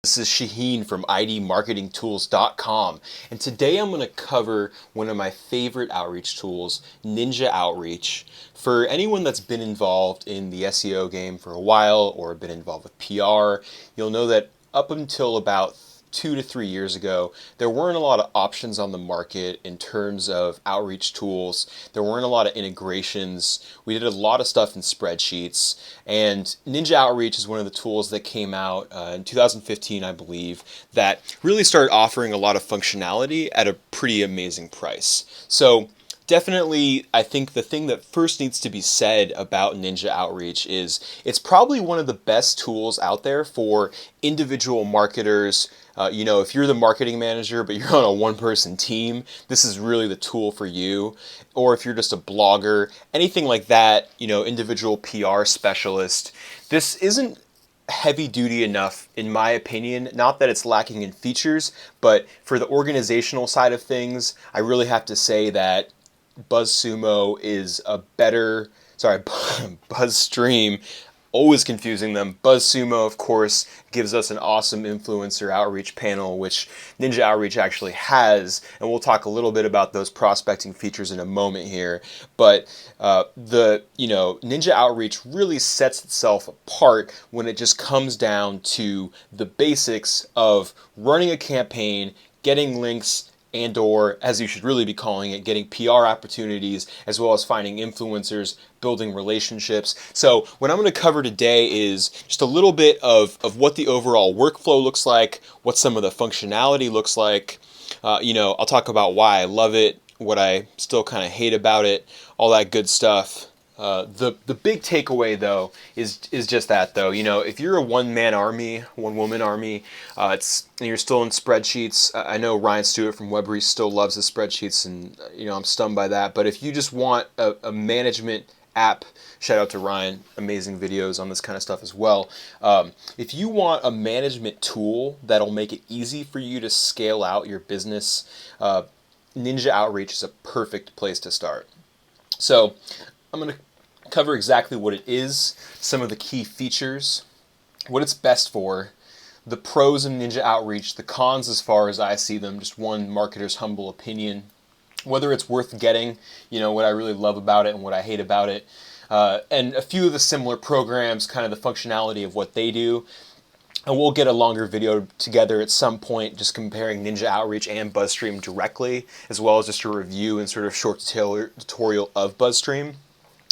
This is Shaheen from idmarketingtools.com, and today I'm going to cover one of my favorite outreach tools, NinjaOutreach. For anyone that's been involved in the SEO game for a while or been involved with PR, you'll know that up until about 2 to 3 years ago, there weren't a lot of options on the market in terms of outreach tools. There weren't a lot of integrations. We did a lot of stuff in spreadsheets, and NinjaOutreach is one of the tools that came out in 2015, I believe, that really started offering a lot of functionality at a pretty amazing price. So definitely, I think the thing that first needs to be said about NinjaOutreach is it's probably one of the best tools out there for individual marketers. If you're the marketing manager, but you're on a one-person team, this is really the tool for you. Or if you're just a blogger, anything like that, individual PR specialist, this isn't heavy duty enough, in my opinion. Not that it's lacking in features, but for the organizational side of things, I really have to say that BuzzSumo is a better, BuzzStream, always confusing them. BuzzSumo, of course, gives us an awesome influencer outreach panel, which NinjaOutreach actually has, and we'll talk a little bit about those prospecting features in a moment here. But NinjaOutreach really sets itself apart when it just comes down to the basics of running a campaign, getting links, and or, as you should really be calling it, getting PR opportunities, as well as finding influencers, building relationships. So what I'm going to cover today is just a little bit of what the overall workflow looks like, what some of the functionality looks like. I'll talk about why I love it, what I still kind of hate about it, all that good stuff. The big takeaway, though, is just that, though. If you're a one-man army, one-woman army, and you're still in spreadsheets. I know Ryan Stewart from Webreach still loves his spreadsheets, and I'm stunned by that. But if you just want a management app, shout out to Ryan, amazing videos on this kind of stuff as well. If you want a management tool that'll make it easy for you to scale out your business, NinjaOutreach is a perfect place to start. So I'm going to cover exactly what it is, some of the key features, what it's best for, the pros of NinjaOutreach, the cons as far as I see them, just one marketer's humble opinion, whether it's worth getting, what I really love about it and what I hate about it, and a few of the similar programs, kind of the functionality of what they do. And we'll get a longer video together at some point just comparing NinjaOutreach and BuzzStream directly, as well as just a review and sort of short tutorial of BuzzStream.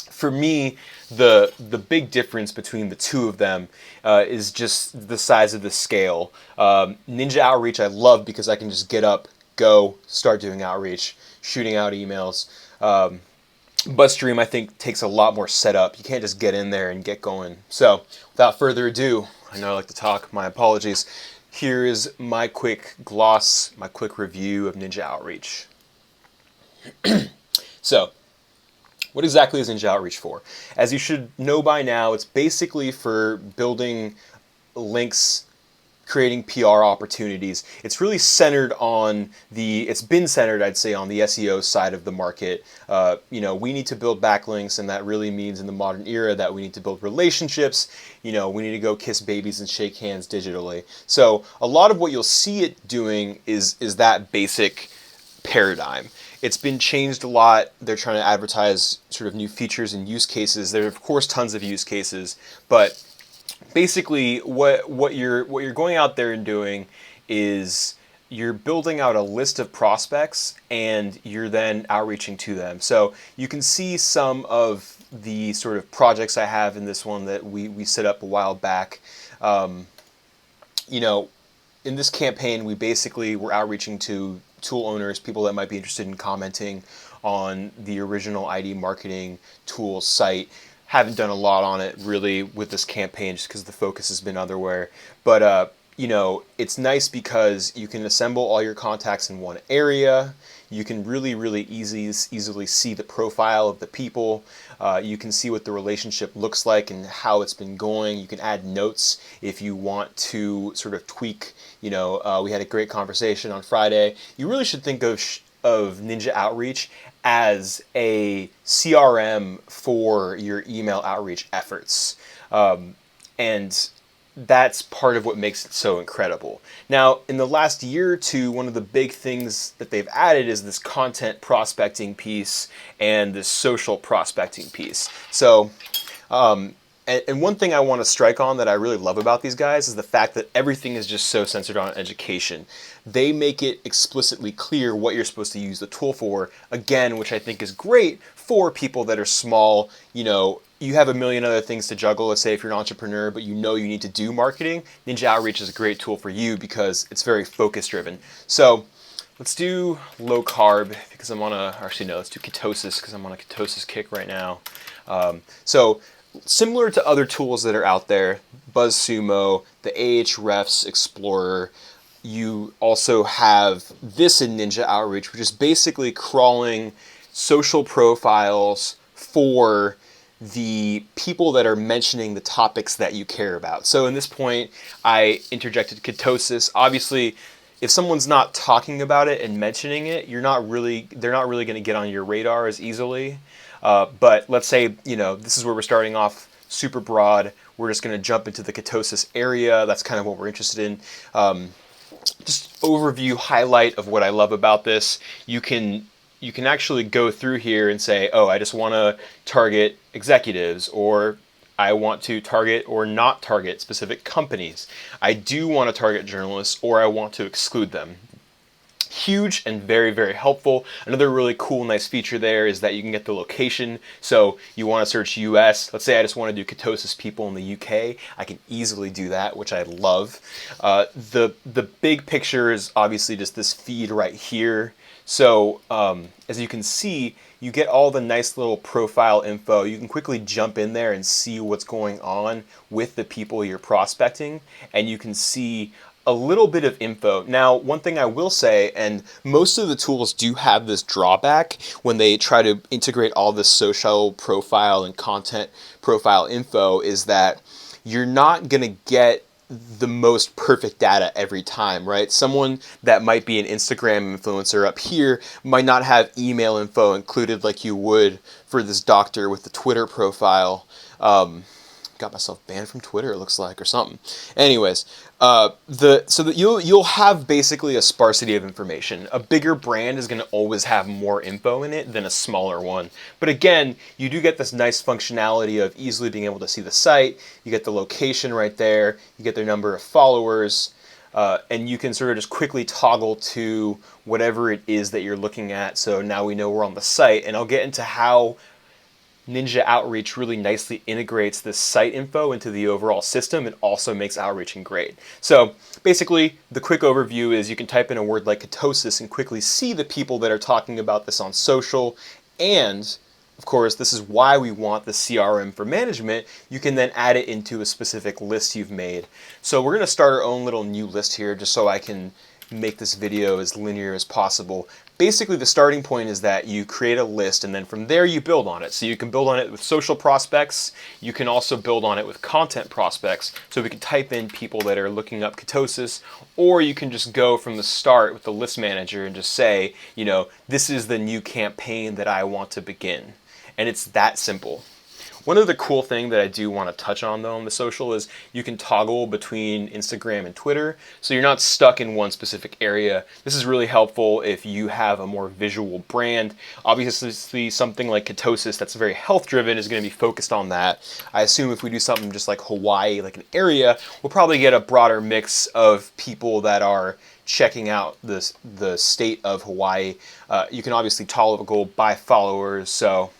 For me, the big difference between the two of them is just the size of the scale. NinjaOutreach I love because I can just get up, go, start doing outreach, shooting out emails. BuzzStream, I think, takes a lot more setup. You can't just get in there and get going. So, without further ado, I know I like to talk, my apologies. Here is my quick gloss, my quick review of NinjaOutreach. So, what exactly is NinjaOutreach for? As you should know by now, it's basically for building links, creating PR opportunities. It's really centered on it's been centered, I'd say, on the SEO side of the market. We need to build backlinks, and that really means in the modern era that we need to build relationships. We need to go kiss babies and shake hands digitally. So a lot of what you'll see it doing is that basic paradigm. It's been changed a lot. They're trying to advertise sort of new features and use cases. There are, of course, tons of use cases, but basically what you're going out there and doing is you're building out a list of prospects and you're then outreaching to them. So you can see some of the sort of projects I have in this one that we set up a while back. In this campaign, we basically were outreaching to tool owners, people that might be interested in commenting on the original ID marketing tool site. Haven't done a lot on it really with this campaign just because the focus has been otherwhere. But it's nice because you can assemble all your contacts in one area. You can really easily see the profile of the people. You can see what the relationship looks like and how it's been going. You can add notes if you want to sort of tweak. We had a great conversation on Friday. You really should think of NinjaOutreach as a CRM for your email outreach efforts. And that's part of what makes it so incredible. Now, in the last year or two, one of the big things that they've added is this content prospecting piece and this social prospecting piece. So, and one thing I want to strike on that I really love about these guys is the fact that everything is just so centered on education. They make it explicitly clear what you're supposed to use the tool for, again, which I think is great for people that are small. You know, you have a million other things to juggle. Let's say if you're an entrepreneur, but you know you need to do marketing, Ninja Outreach is a great tool for you because it's very focus driven. So let's do low carb because I'm on a, actually no, let's do ketosis because I'm on a ketosis kick right now. So similar to other tools that are out there, BuzzSumo, the Ahrefs Explorer, you also have this in Ninja Outreach, which is basically crawling social profiles for the people that are mentioning the topics that you care about. So in this point, I interjected ketosis. Obviously, if someone's not talking about it and mentioning it, they're not really going to get on your radar as easily. But let's say, you know, this is where we're starting off super broad. We're just going to jump into the ketosis area. That's kind of what we're interested in. Just overview, highlight of what I love about this. You can actually go through here and say, oh, I just want to target executives, or I want to target or not target specific companies. I do want to target journalists, or I want to exclude them. Huge and very, very helpful. Another really cool, nice feature there is that you can get the location. So you want to search US. Let's say I just want to do ketosis people in the UK. I can easily do that, which I love. The big picture is obviously just this feed right here. So as you can see, you get all the nice little profile info. You can quickly jump in there and see what's going on with the people you're prospecting, and you can see a little bit of info. Now, one thing I will say, and most of the tools do have this drawback when they try to integrate all this social profile and content profile info, is that you're not going to get the most perfect data every time, right? Someone that might be an Instagram influencer up here might not have email info included like you would for this doctor with the Twitter profile. Got myself banned from Twitter, it looks like, or something. Anyways, so that you'll have basically a sparsity of information. A bigger brand is going to always have more info in it than a smaller one. But again, you do get this nice functionality of easily being able to see the site. You get the location right there. You get their number of followers. And you can sort of just quickly toggle to whatever it is that you're looking at. So now we know we're on the site, and I'll get into how Ninja Outreach really nicely integrates this site info into the overall system. It also makes outreaching great. So basically, the quick overview is you can type in a word like ketosis and quickly see the people that are talking about this on social. And of course, this is why we want the CRM for management. You can then add it into a specific list you've made. So we're going to start our own little new list here just so I can make this video as linear as possible. Basically, the starting point is that you create a list, and then from there you build on it. So you can build on it with social prospects. You can also build on it with content prospects. So we can type in people that are looking up ketosis, or you can just go from the start with the list manager and just say, you know, this is the new campaign that I want to begin. And it's that simple. One other cool thing that I do want to touch on though on the social is you can toggle between Instagram and Twitter, so you're not stuck in one specific area. This is really helpful if you have a more visual brand. Obviously something like ketosis that's very health driven is going to be focused on that. I assume if we do something just like Hawaii, like an area, we'll probably get a broader mix of people that are checking out the state of Hawaii. You can obviously toggle by followers, so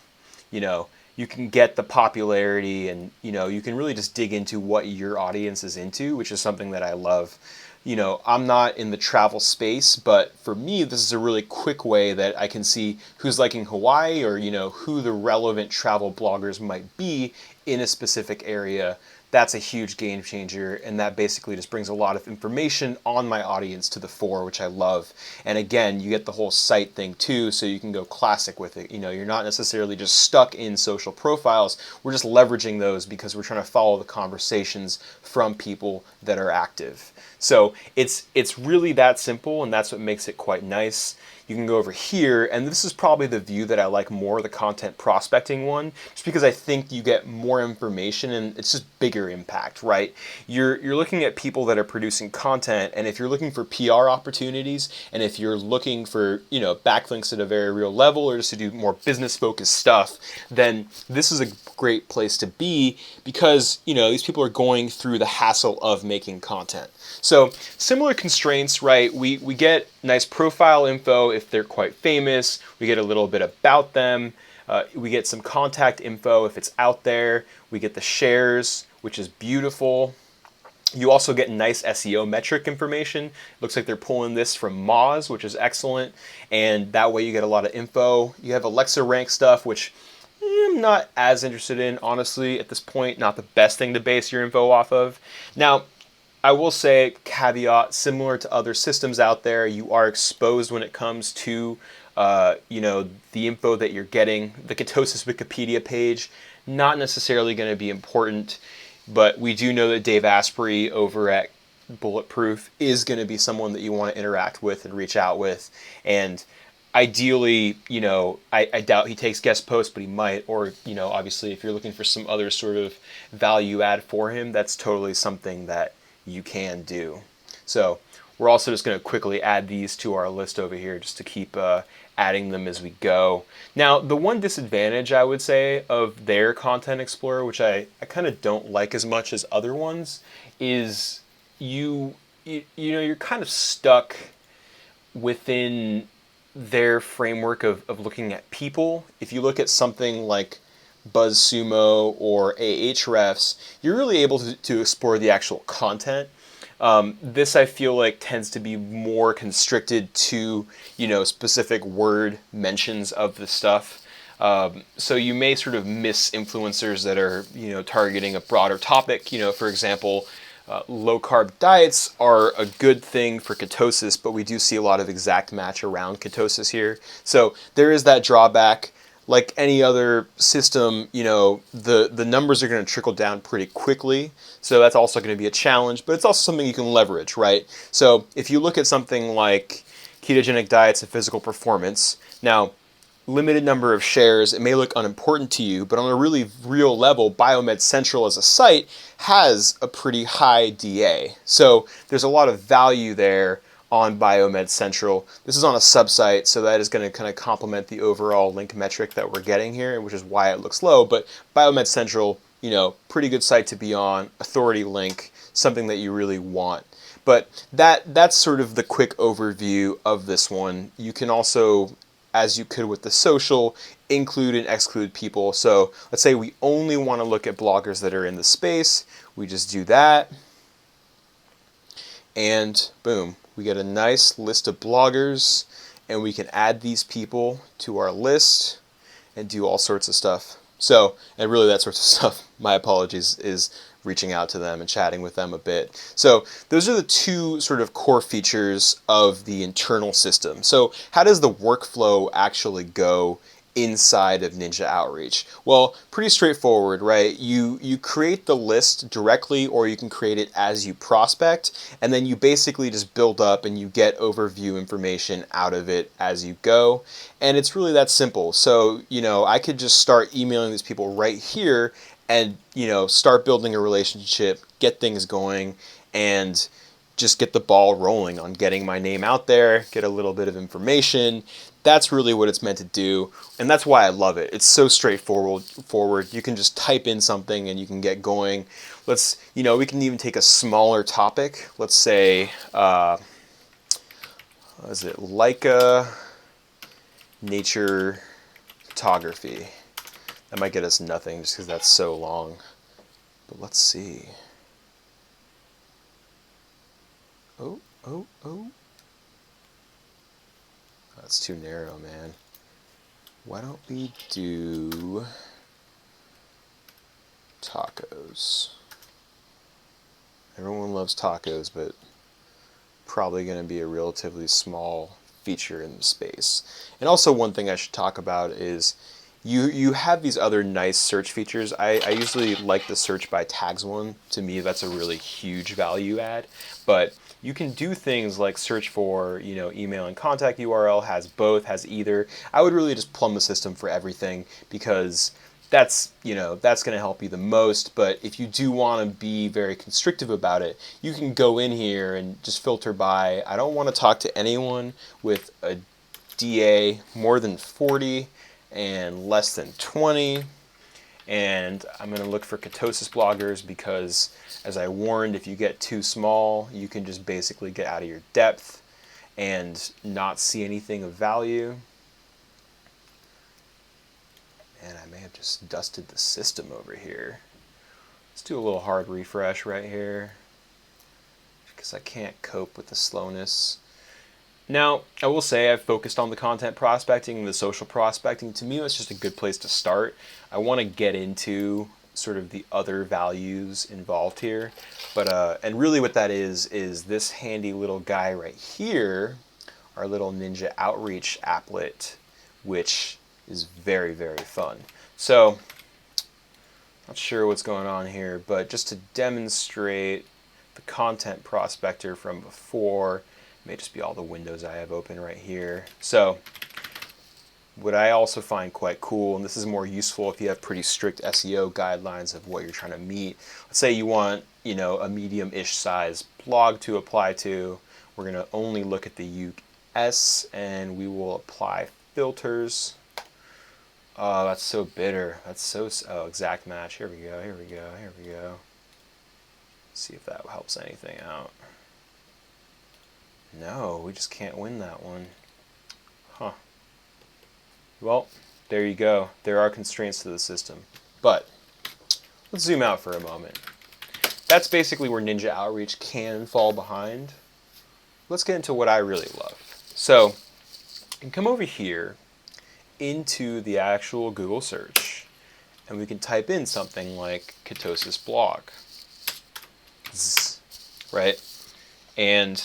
you know, you can get the popularity, and you know, you can really just dig into what your audience is into, which is something that I love. You know, I'm not in the travel space, but for me, this is a really quick way that I can see who's liking Hawaii, or you know, who the relevant travel bloggers might be in a specific area. That's a huge game changer, and that basically just brings a lot of information on my audience to the fore, which I love. And again, you get the whole site thing too, so you can go classic with it. You know, you're not necessarily just stuck in social profiles. We're just leveraging those because we're trying to follow the conversations from people that are active. So it's really that simple, and that's what makes it quite nice. You can go over here, and this is probably the view that I like more, the content prospecting one, just because I think you get more information and it's just bigger bigger impact, right? You're looking at people that are producing content, and if you're looking for PR opportunities, and if you're looking for, you know, backlinks at a very real level, or just to do more business focused stuff, then this is a great place to be, because, you know, these people are going through the hassle of making content. So similar constraints, right? We get nice profile info if they're quite famous. We get a little bit about them. We get some contact info if it's out there. We get the shares, which is beautiful. You also get nice SEO metric information. Looks like they're pulling this from Moz, which is excellent. And that way you get a lot of info. You have Alexa rank stuff, which I'm not as interested in, honestly, at this point. Not the best thing to base your info off of. Now, I will say, caveat, similar to other systems out there, you are exposed when it comes to you know, the info that you're getting. The ketosis Wikipedia page, not necessarily going to be important, but we do know that Dave Asprey over at Bulletproof is going to be someone that you want to interact with and reach out with. And ideally, you know, I doubt he takes guest posts, but he might. Or, you know, obviously, if you're looking for some other sort of value add for him, that's totally something that you can do. So we're also just going to quickly add these to our list over here just to keep adding them as we go. Now, the one disadvantage, I would say, of their Content Explorer, which I kind of don't like as much as other ones, is you know, you're kind of stuck within their framework of looking at people. If you look at something like BuzzSumo or Ahrefs, you're really able to explore the actual content. This, I feel like, tends to be more constricted to, you know, specific word mentions of the stuff. So you may sort of miss influencers that are, you know, targeting a broader topic. You know, for example, low-carb diets are a good thing for ketosis, but we do see a lot of exact match around ketosis here. So there is that drawback. Like any other system, you know, the numbers are going to trickle down pretty quickly. So that's also going to be a challenge, but it's also something you can leverage, right? So if you look at something like ketogenic diets and physical performance, now, limited number of shares, it may look unimportant to you, but on a really real level, Biomed Central as a site has a pretty high DA. So there's a lot of value there on Biomed Central. This is on a subsite, so that is going to kind of complement the overall link metric that we're getting here, which is why it looks low. But Biomed Central, you know, pretty good site to be on, authority link, something that you really want. But that's sort of the quick overview of this one. You can also, as you could with the social, include and exclude people. So let's say we only want to look at bloggers that are in the space. We just do that. And boom, we get a nice list of bloggers, and we can add these people to our list and do all sorts of stuff. So, and really that sort of stuff, my apologies, is reaching out to them and chatting with them a bit. So those are the two sort of core features of the internal system. So how does the workflow actually go inside of NinjaOutreach? Well, pretty straightforward, right? You create the list directly, or you can create it as you prospect, and then you basically just build up and you get overview information out of it as you go. And it's really that simple. So, you know, I could just start emailing these people right here and, you know, start building a relationship, get things going, and just get the ball rolling on getting my name out there, get a little bit of information. That's really what it's meant to do, and that's why I love it. It's so straightforward. You can just type in something and you can get going. Let's, you know, we can even take a smaller topic. Let's say, what is it, Leica nature photography. That might get us nothing just because that's so long. But let's see. Oh. That's too narrow, man. Why don't we do tacos? Everyone loves tacos, but probably going to be a relatively small feature in the space. And also one thing I should talk about is you have these other nice search features. I usually like the search by tags one. To me, that's a really huge value add. But you can do things like search for, you know, email and contact URL, has both, has either. I would really just plumb the system for everything, because that's, you know, that's going to help you the most. But if you do want to be very constrictive about it, you can go in here and just filter by, I don't want to talk to anyone with a DA more than 40 and less than 20. And I'm going to look for ketosis bloggers because, as I warned, if you get too small, you can just basically get out of your depth and not see anything of value. And I may have just dusted the system over here. Let's do a little hard refresh right here because I can't cope with the slowness. Now, I will say I've focused on the content prospecting and the social prospecting. To me, that's just a good place to start. I want to get into sort of the other values involved here. But and really what that is this handy little guy right here, our little NinjaOutreach applet, which is very, very fun. So, not sure what's going on here, but just to demonstrate the content prospector from before, it may just be all the windows I have open right here. So, what I also find quite cool, and this is more useful if you have pretty strict SEO guidelines of what you're trying to meet. Let's say you want, you know, a medium-ish size blog to apply to. We're going to only look at the US, and we will apply filters. Oh, that's so bitter. That's so, oh, exact match. Here we go, here we go, here we go. Let's see if that helps anything out. No, we just can't win that one. Huh. Well, there you go. There are constraints to the system. But let's zoom out for a moment. That's basically where NinjaOutreach can fall behind. Let's get into what I really love. So, you can come over here into the actual Google search, and we can type in something like ketosis blog, right? And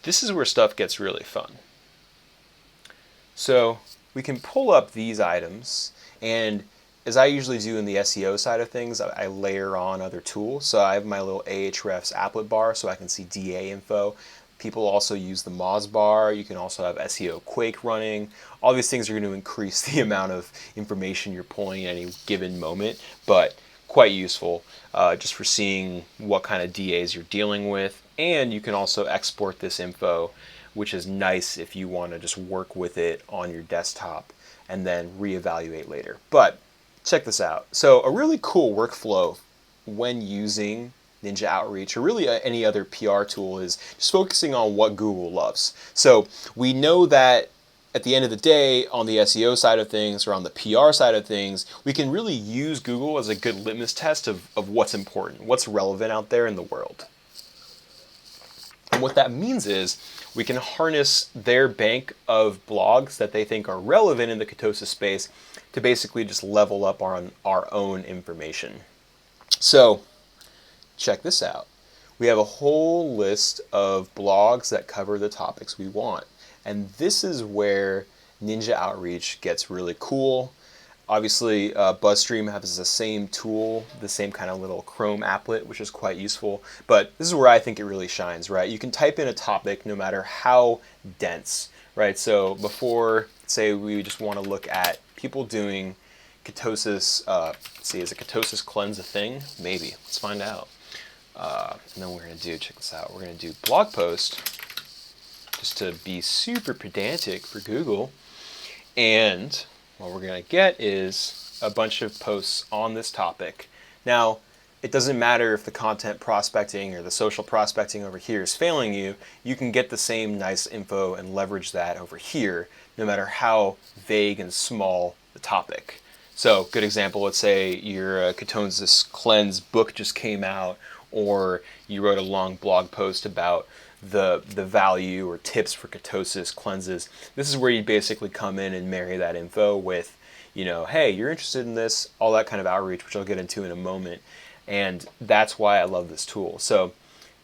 this is where stuff gets really fun. So we can pull up these items, and as I usually do in the SEO side of things, I layer on other tools. So I have my little Ahrefs applet bar so I can see DA info. People also use the Moz bar. You can also have SEO Quake running. All these things are going to increase the amount of information you're pulling at any given moment, but quite useful just for seeing what kind of DAs you're dealing with. And you can also export this info, which is nice if you want to just work with it on your desktop and then reevaluate later. But check this out. So a really cool workflow when using NinjaOutreach, or really any other PR tool, is just focusing on what Google loves. So we know that at the end of the day, on the SEO side of things or on the PR side of things, we can really use Google as a good litmus test of what's important, what's relevant out there in the world. And what that means is we can harness their bank of blogs that they think are relevant in the ketosis space to basically just level up on our own information. So check this out. We have a whole list of blogs that cover the topics we want. And this is where NinjaOutreach gets really cool. Obviously, BuzzStream has the same tool, the same kind of little Chrome applet, which is quite useful. But this is where I think it really shines, right? You can type in a topic no matter how dense, right? So before, say we just want to look at people doing ketosis, see, is a ketosis cleanse a thing? Maybe. Let's find out. And then we're going to do, check this out, we're going to do blog post, just to be super pedantic for Google. And what we're going to get is a bunch of posts on this topic. Now, it doesn't matter if the content prospecting or the social prospecting over here is failing you. You can get the same nice info and leverage that over here, no matter how vague and small the topic. So, good example, let's say your ketosis cleanse book just came out, or you wrote a long blog post about the value or tips for ketosis cleanses. This is where you basically come in and marry that info with, you know, hey, you're interested in this, all that kind of outreach, which I'll get into in a moment. And that's why I love this tool. So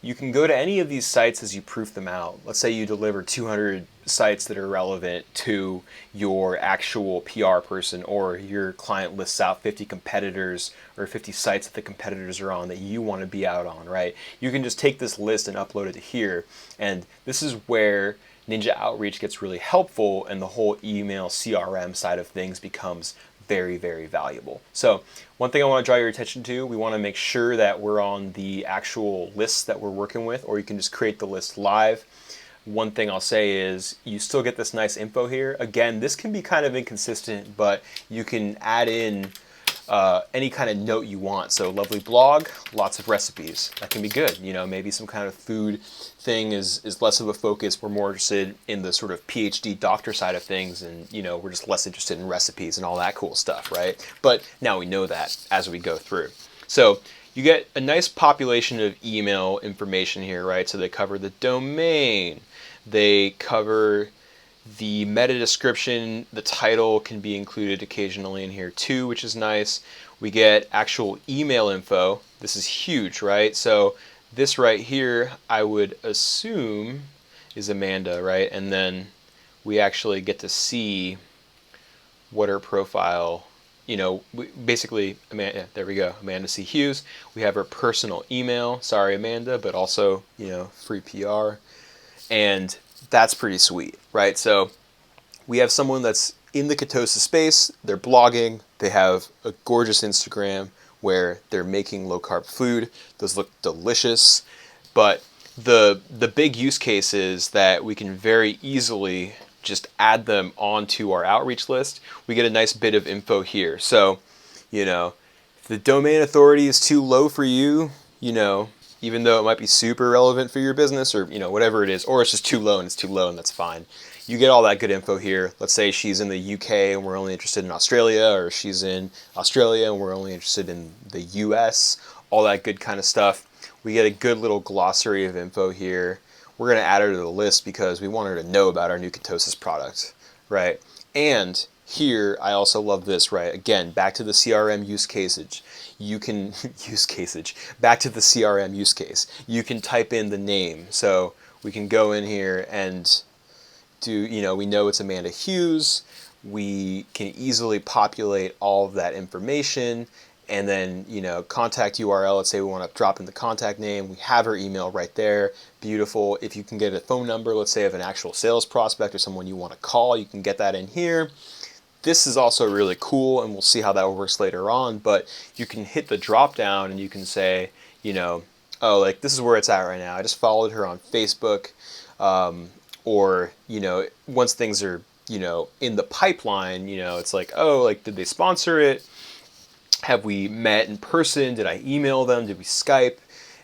you can go to any of these sites as you proof them out. Let's say you deliver 200 sites that are relevant to your actual PR person, or your client lists out 50 competitors or 50 sites that the competitors are on that you want to be out on, right? You can just take this list and upload it to here. And this is where NinjaOutreach gets really helpful, and the whole email CRM side of things becomes very, very valuable. So one thing I want to draw your attention to, we want to make sure that we're on the actual lists that we're working with, or you can just create the list live. One thing I'll say is you still get this nice info here. Again, this can be kind of inconsistent, but you can add in any kind of note you want. So lovely blog, lots of recipes. That can be good. You know, maybe some kind of food thing is less of a focus. We're more interested in the sort of PhD doctor side of things, and you know, we're just less interested in recipes and all that cool stuff, right? But now we know that as we go through. So you get a nice population of email information here, right? So they cover the domain, they cover the meta description, the title can be included occasionally in here too, which is nice. We get actual email info. This is huge, right? So this right here, I would assume is Amanda, right? And then we actually get to see what her profile, you know, basically, Amanda, there we go, Amanda C. Hughes. We have her personal email. Sorry, Amanda, but also, you know, free PR. And that's pretty sweet, right? So we have someone that's in the ketosis space, they're blogging, they have a gorgeous Instagram where they're making low-carb food. Those look delicious, but the big use case is that we can very easily just add them onto our outreach list. We get a nice bit of info here. So, you know, if the domain authority is too low for you, you know, even though it might be super relevant for your business or, you know, whatever it is, or it's just too low and it's too low and that's fine. You get all that good info here. Let's say she's in the UK and we're only interested in Australia, or she's in Australia and we're only interested in the US, all that good kind of stuff. We get a good little glossary of info here. We're going to add her to the list because we want her to know about our new ketosis product, right? And here, I also love this, right? Again, back to the CRM use case. You can back to the CRM use case. You can type in the name. So we can go in here and do, you know, we know it's Amanda Hughes. We can easily populate all of that information, and then, you know, contact URL. Let's say we want to drop in the contact name. We have her email right there. Beautiful. If you can get a phone number, let's say of an actual sales prospect or someone you want to call, you can get that in here. This is also really cool, and we'll see how that works later on, but you can hit the drop down and you can say, you know, oh, like this is where it's at right now. I just followed her on Facebook, or, you know, once things are, you know, in the pipeline, you know, it's like, oh, like, did they sponsor it? Have we met in person? Did I email them? Did we Skype?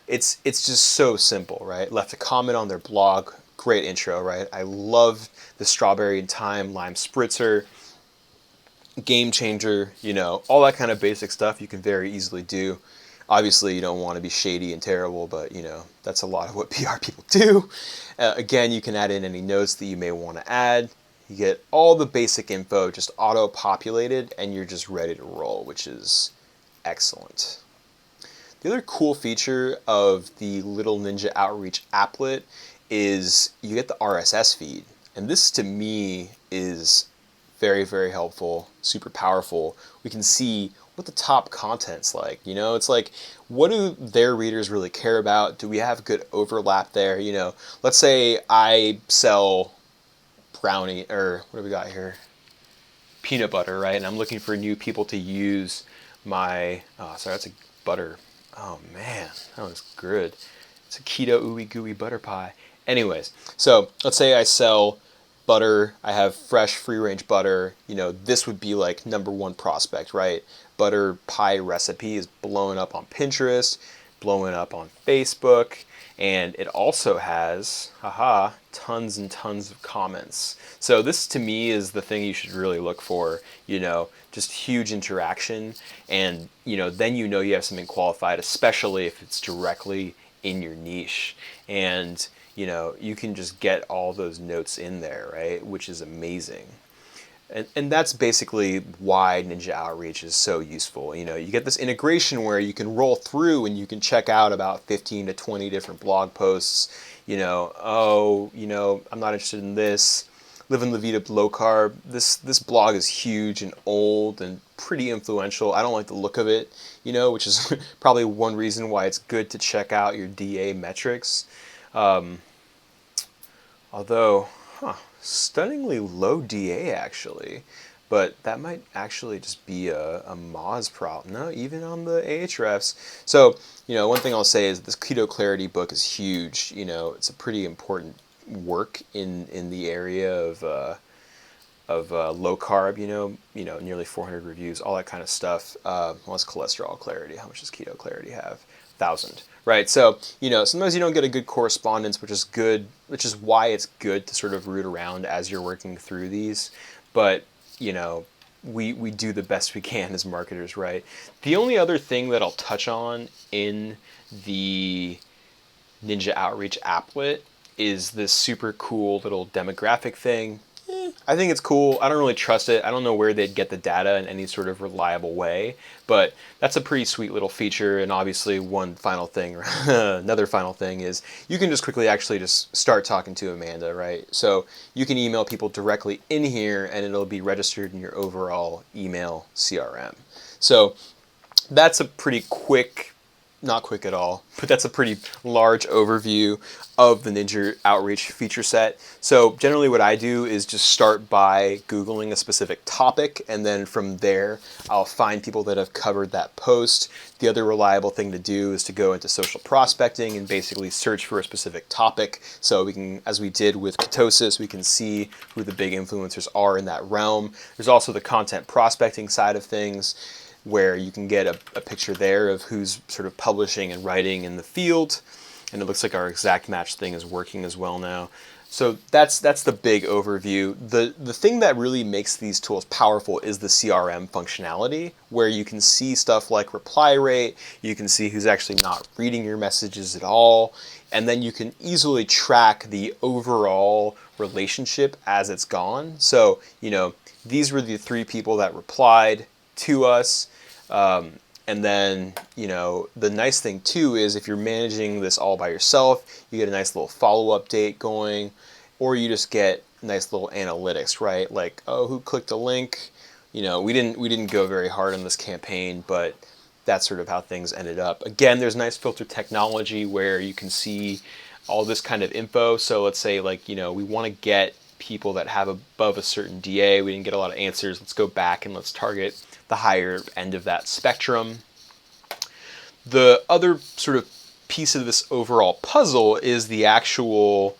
It's just so simple, right? Left a comment on their blog. Great intro, right? I love the strawberry and thyme lime spritzer. Game changer, you know, all that kind of basic stuff you can very easily do. Obviously, you don't want to be shady and terrible, but, you know, that's a lot of what PR people do. Again, you can add in any notes that you may want to add. You get all the basic info just auto-populated, and you're just ready to roll, which is excellent. The other cool feature of the little NinjaOutreach applet is you get the RSS feed. And this, to me, is very, very helpful, super powerful. We can see what the top content's like. You know, it's like, what do their readers really care about? Do we have good overlap there? You know, let's say I sell brownie, or what do we got here? Peanut butter, right? And I'm looking for new people to use my, oh, sorry, that's a butter. Oh man, that was good. It's a keto ooey gooey butter pie. Anyways, so let's say I sell butter, I have fresh free range butter, you know, this would be like #1 prospect, right? Butter pie recipe is blowing up on Pinterest, blowing up on Facebook, and it also has, tons and tons of comments. So this to me is the thing you should really look for, you know, just huge interaction, and, you know, then you know you have something qualified, especially if it's directly in your niche. And, you know, you can just get all those notes in there, right? Which is amazing. And that's basically why NinjaOutreach is so useful. You know, you get this integration where you can roll through and you can check out about 15 to 20 different blog posts. You know, oh, you know, I'm not interested in this. Living La Vida Low Carb. This blog is huge and old and pretty influential. I don't like the look of it, you know, which is probably one reason why it's good to check out your DA metrics. Although, stunningly low DA actually, but that might actually just be a Moz problem. No, even on the Ahrefs. So, one thing I'll say is this Keto Clarity book is huge. It's a pretty important work in the area of low carb. Nearly 400 reviews, all that kind of stuff. What's cholesterol clarity? How much does Keto Clarity have? 1,000. Right. So, sometimes you don't get a good correspondence, which is good, which is why it's good to sort of root around as you're working through these. But, we do the best we can as marketers, right? The only other thing that I'll touch on in the NinjaOutreach applet is this super cool little demographic thing. I think it's cool. I don't really trust it. I don't know where they'd get the data in any sort of reliable way, but that's a pretty sweet little feature. And obviously one final thing, another final thing is you can just quickly actually just start talking to Amanda, right? So you can email people directly in here and it'll be registered in your overall email CRM. So that's a pretty quick, not quick at all, but that's a pretty large overview of the NinjaOutreach feature set. So generally what I do is just start by Googling a specific topic, and then from there I'll find people that have covered that post. The other reliable thing to do is to go into social prospecting and basically search for a specific topic. So we can, as we did with ketosis, we can see who the big influencers are in that realm. There's also the content prospecting side of things, where you can get a picture there of who's sort of publishing and writing in the field. And it looks like our exact match thing is working as well now. So that's the big overview. The thing that really makes these tools powerful is the CRM functionality, where you can see stuff like reply rate, you can see who's actually not reading your messages at all, and then you can easily track the overall relationship as it's gone. So, these were the 3 people that replied to us. And then, the nice thing too is if you're managing this all by yourself, you get a nice little follow-up date going, or you just get nice little analytics, right? Like, oh, who clicked a link? We didn't go very hard on this campaign, but that's sort of how things ended up. Again, there's nice filter technology where you can see all this kind of info. So let's say we want to get people that have above a certain DA. We didn't get a lot of answers. Let's go back and let's target the higher end of that spectrum. The other sort of piece of this overall puzzle is the actual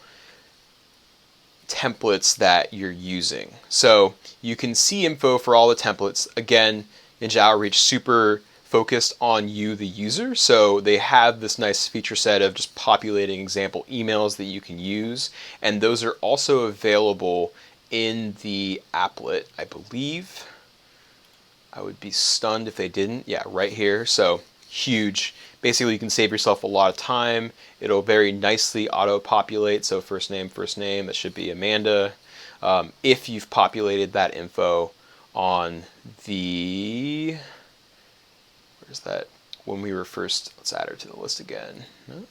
templates that you're using. So you can see info for all the templates. Again, NinjaOutreach super focused on you, the user. So they have this nice feature set of just populating example emails that you can use. And those are also available in the applet, I believe. I would be stunned if they didn't. Yeah, right here. So huge. Basically, you can save yourself a lot of time. It'll very nicely auto-populate. So first name, that should be Amanda. If you've populated that info on the, where's that? When we were first, let's add her to the list again. No?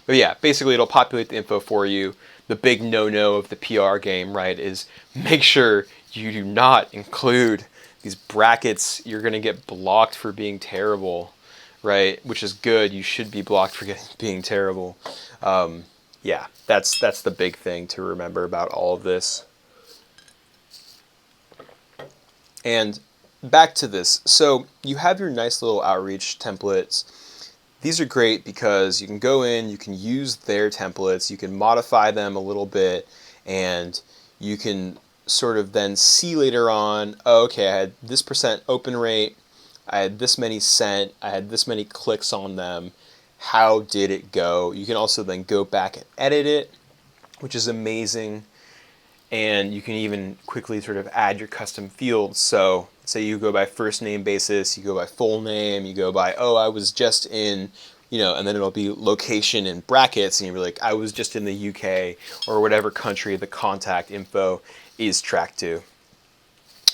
But yeah, basically it'll populate the info for you. The big no-no of the PR game, right, is make sure you do not include these brackets. You're going to get blocked for being terrible, right? Which is good. You should be blocked for being terrible. Yeah, that's the big thing to remember about all of this. And back to this. So you have your nice little outreach templates. These are great because you can go in, you can use their templates, you can modify them a little bit, and you can sort of then see later on, oh, okay, I had this % open rate, I had this many sent, I had this many clicks on them, how did it go? You can also then go back and edit it, which is amazing, and you can even quickly sort of add your custom fields. So say you go by first name basis, you go by full name, you go by, oh, I was just in, and then it'll be location in brackets, and you're like, I was just in the UK, or whatever country the contact info is tracked to.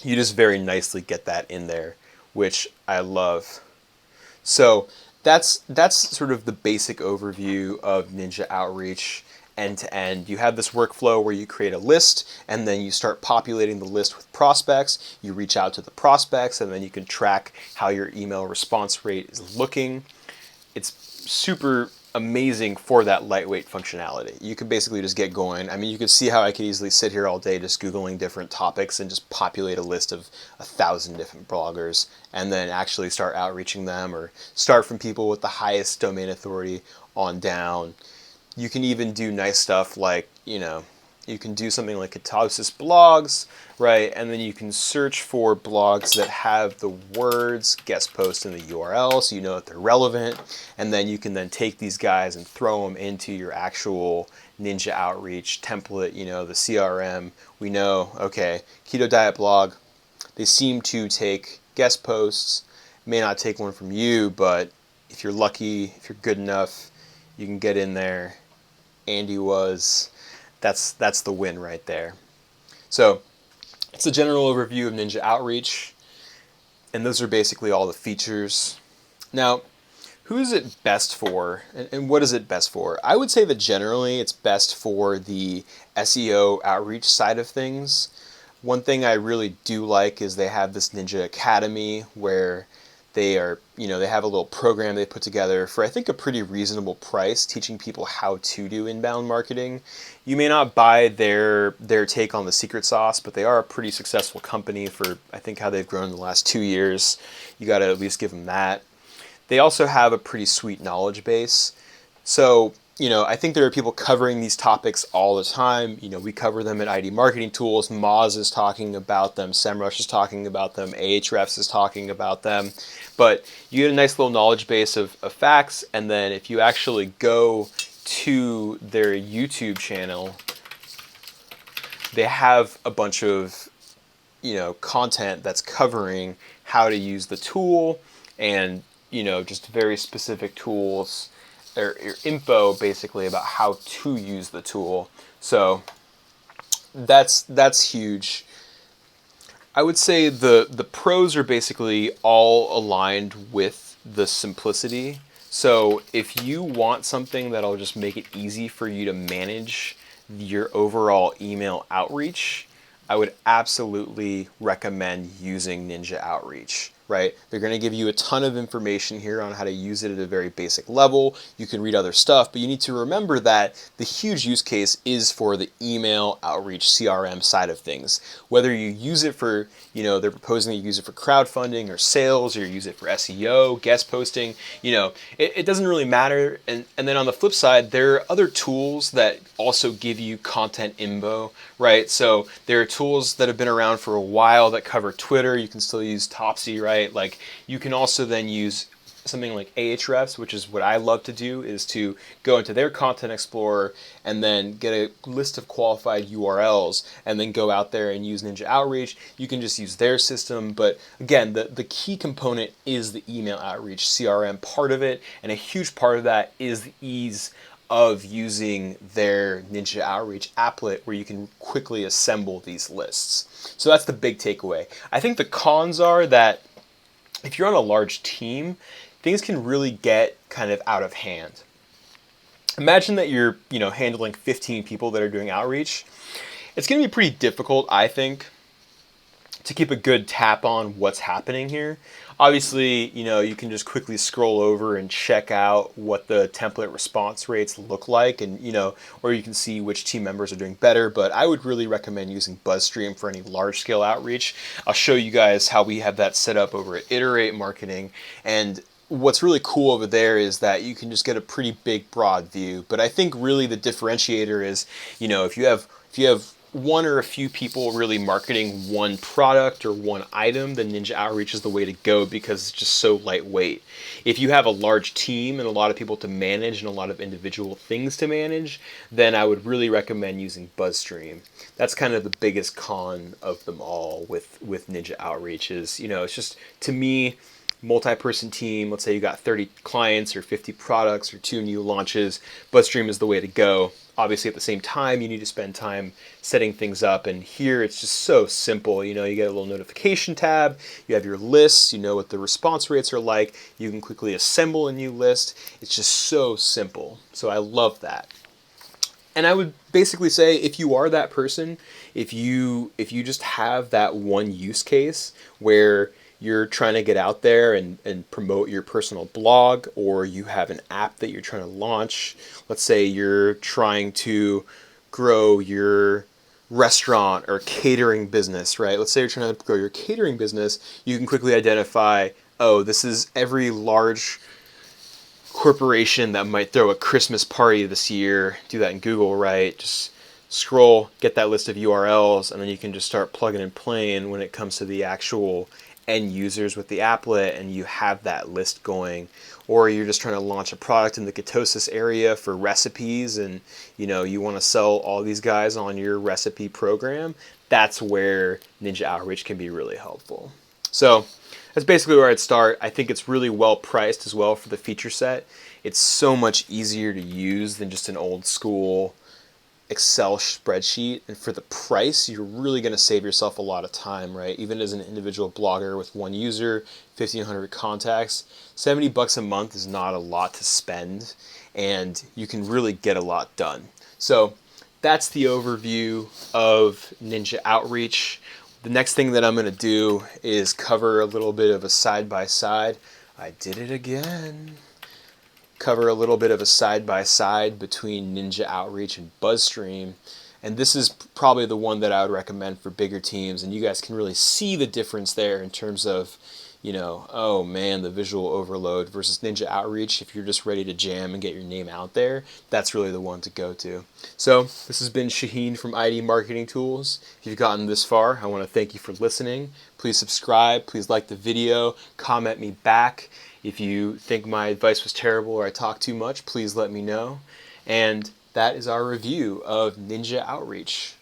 You just very nicely get that in there, which I love. So that's sort of the basic overview of NinjaOutreach end to end. You have this workflow where you create a list, and then you start populating the list with prospects. You reach out to the prospects, and then you can track how your email response rate is looking. It's super amazing for that lightweight functionality. You could basically just get going. I mean, you could see how I could easily sit here all day just Googling different topics and just populate a list of 1,000 different bloggers and then actually start outreaching them, or start from people with the highest domain authority on down. You can even do nice stuff like, you can do something like Ketosis blogs, right? And then you can search for blogs that have the words guest post in the URL, so you know that they're relevant. And then you can then take these guys and throw them into your actual Ninja Outreach template, the CRM. We know, okay, keto diet blog, they seem to take guest posts. May not take one from you, but if you're lucky, if you're good enough, you can get in there. Andy was. That's the win right there. So it's a general overview of Ninja Outreach, and those are basically all the features. Now, who is it best for, and what is it best for? I would say that generally it's best for the SEO outreach side of things. One thing I really do like is they have this Ninja Academy where they have a little program they put together for, I think, a pretty reasonable price, teaching people how to do inbound marketing. You may not buy their take on the secret sauce, but they are a pretty successful company for, I think, how they've grown in the last 2 years. You got to at least give them that. They also have a pretty sweet knowledge base. So, I think there are people covering these topics all the time. We cover them at ID Marketing Tools. Moz is talking about them. SEMrush is talking about them. Ahrefs is talking about them. But you get a nice little knowledge base of facts. And then if you actually go to their YouTube channel, they have a bunch of, content that's covering how to use the tool and, just very specific tools, or info basically about how to use the tool. So that's huge. I would say the pros are basically all aligned with the simplicity. So if you want something that'll just make it easy for you to manage your overall email outreach, I would absolutely recommend using Ninja Outreach, right? They're going to give you a ton of information here on how to use it at a very basic level. You can read other stuff, but you need to remember that the huge use case is for the email outreach CRM side of things. Whether you use it for, they're proposing that you use it for crowdfunding or sales, or you use it for SEO, guest posting, it doesn't really matter. And then on the flip side, there are other tools that also give you content info, right? So there are tools that have been around for a while that cover Twitter. You can still use Topsy, right? Like, you can also then use something like Ahrefs, which is what I love to do, is to go into their Content Explorer and then get a list of qualified URLs and then go out there and use Ninja Outreach. You can just use their system, but again, the key component is the email outreach CRM part of it, and a huge part of that is the ease of using their Ninja Outreach applet, where you can quickly assemble these lists. So that's the big takeaway. I think the cons are that if you're on a large team, things can really get kind of out of hand. Imagine that you're, handling 15 people that are doing outreach. It's going to be pretty difficult, I think, to keep a good tap on what's happening here. Obviously, you can just quickly scroll over and check out what the template response rates look like, and, or you can see which team members are doing better. But I would really recommend using BuzzStream for any large scale outreach. I'll show you guys how we have that set up over at Iterate Marketing. And what's really cool over there is that you can just get a pretty big, broad view. But I think really the differentiator is, if you have one or a few people really marketing one product or one item, then Ninja Outreach is the way to go because it's just so lightweight. If you have a large team and a lot of people to manage and a lot of individual things to manage, then I would really recommend using BuzzStream. That's kind of the biggest con of them all with Ninja Outreach is, it's just, to me, multi-person team, let's say you got 30 clients or 50 products or 2 new launches, BuzzStream is the way to go. Obviously, at the same time, you need to spend time setting things up. And here, it's just so simple. You get a little notification tab. You have your lists. You know what the response rates are like. You can quickly assemble a new list. It's just so simple. So I love that. And I would basically say, if you are that person, if you just have that one use case where you're trying to get out there and promote your personal blog, or you have an app that you're trying to launch. Let's say you're trying to grow your restaurant or catering business, right? Let's say you're trying to grow your catering business. You can quickly identify, oh, this is every large corporation that might throw a Christmas party this year. Do that in Google, right? Just scroll, get that list of URLs, and then you can just start plugging and playing when it comes to the actual end users with the applet, and you have that list going. Or you're just trying to launch a product in the ketosis area for recipes, and you want to sell all these guys on your recipe program. That's where Ninja Outreach can be really helpful. So that's basically where I'd start. I think it's really well priced as well for the feature set. It's so much easier to use than just an old school Excel spreadsheet, and for the price, you're really going to save yourself a lot of time, right? Even as an individual blogger with one user, 1,500 contacts, $70 a month is not a lot to spend, and you can really get a lot done. So that's the overview of Ninja Outreach. The next thing that I'm going to do is cover a little bit of a side-by-side. I did it again. Cover a little bit of a side-by-side between Ninja Outreach and BuzzStream. And this is probably the one that I would recommend for bigger teams. And you guys can really see the difference there in terms of, oh man, the visual overload versus Ninja Outreach. If you're just ready to jam and get your name out there, that's really the one to go to. So this has been Shaheen from ID Marketing Tools. If you've gotten this far, I want to thank you for listening. Please subscribe. Please like the video. Comment me back. If you think my advice was terrible or I talk too much, please let me know. And that is our review of Ninja Outreach.